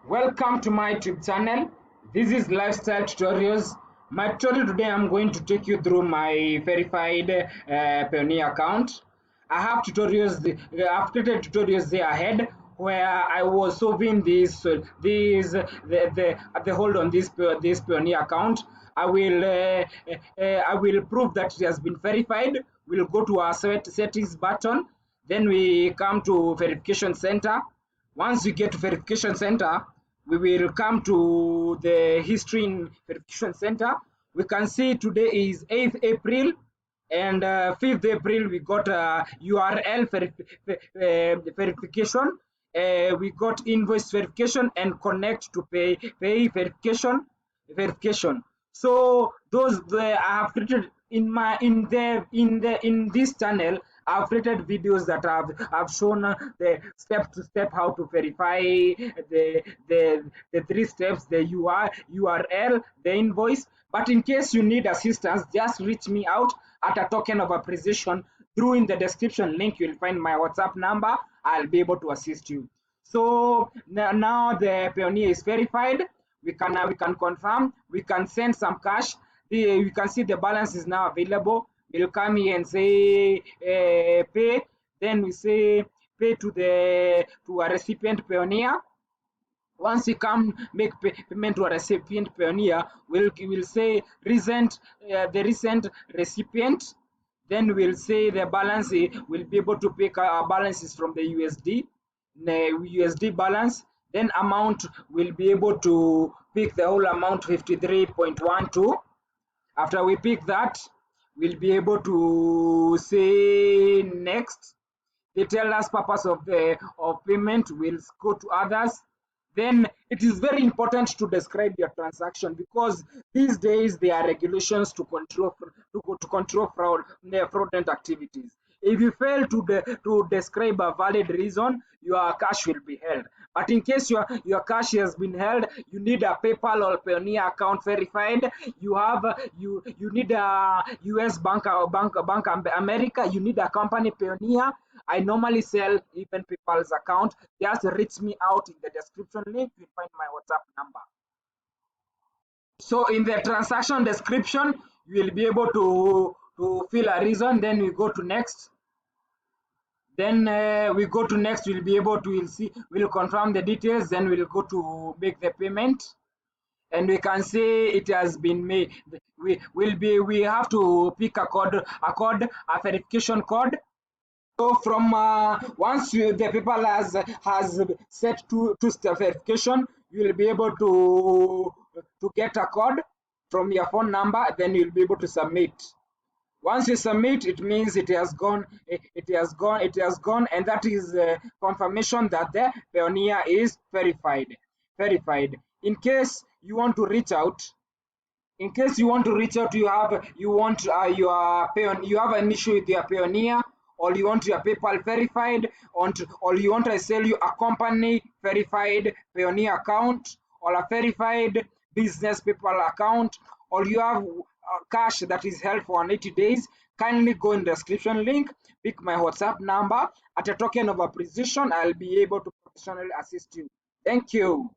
Welcome to my YouTube channel. This is lifestyle tutorials. My tutorial today, I'm going to take you through my verified Payoneer account. I have tutorials. I've created tutorials there ahead where I was solving the hold on this Payoneer account. I will prove that it has been verified. We'll go to our settings button. Then we come to verification center. Once we get to verification center, we will come to the history in verification center. We can see today is 8th April and 5th April we got URL verification. We got invoice verification and connect to pay verification. So those I have created in this channel. I've created videos that have shown the step to step how to verify the 3 steps, the URL, the invoice. But in case you need assistance, just reach me out at a token of appreciation. Through in the description link, you'll find my WhatsApp number. I'll be able to assist you. So now the Payoneer is verified. We can confirm. We can send some cash. You can see the balance is now available. We'll come here and say pay. Then we say pay to a recipient Payoneer. Once you come make payment to a recipient Payoneer, we'll say the recent recipient. Then we'll say the balance. We'll be able to pick our balances from the USD balance. Then amount, will be able to pick the whole amount 53.12. After we pick that, we'll be able to say next. They tell us purpose of payment. We'll go to others. Then it is very important to describe your transaction, because these days there are regulations to control fraudulent activities. If you fail to describe a valid reason, your cash will be held. But in case your cash has been held, you need a PayPal or Payoneer account verified. You need a US bank America. You need a company Payoneer. I normally sell even PayPal's account. Just reach me out in the description link. You'll find my WhatsApp number. So in the transaction description, you will be able to fill a reason. Then we go to next. Then we go to next. We'll be able to we'll confirm the details. Then we'll go to make the payment, and we can say it has been made. We have to pick a verification code. So from once the people has set two-step verification, you will be able to get a code from your phone number. Then you'll be able to submit. Once you submit, it means it has gone, and that is confirmation that the Payoneer is verified. In case you want to reach out, you have an issue with your Payoneer, or you want your PayPal verified, or you want to sell you a company verified Payoneer account, or a verified business PayPal account, or you have cash that is held for 80 days, kindly go in the description link, pick my WhatsApp number. At a token of appreciation, I'll be able to professionally assist you. Thank you.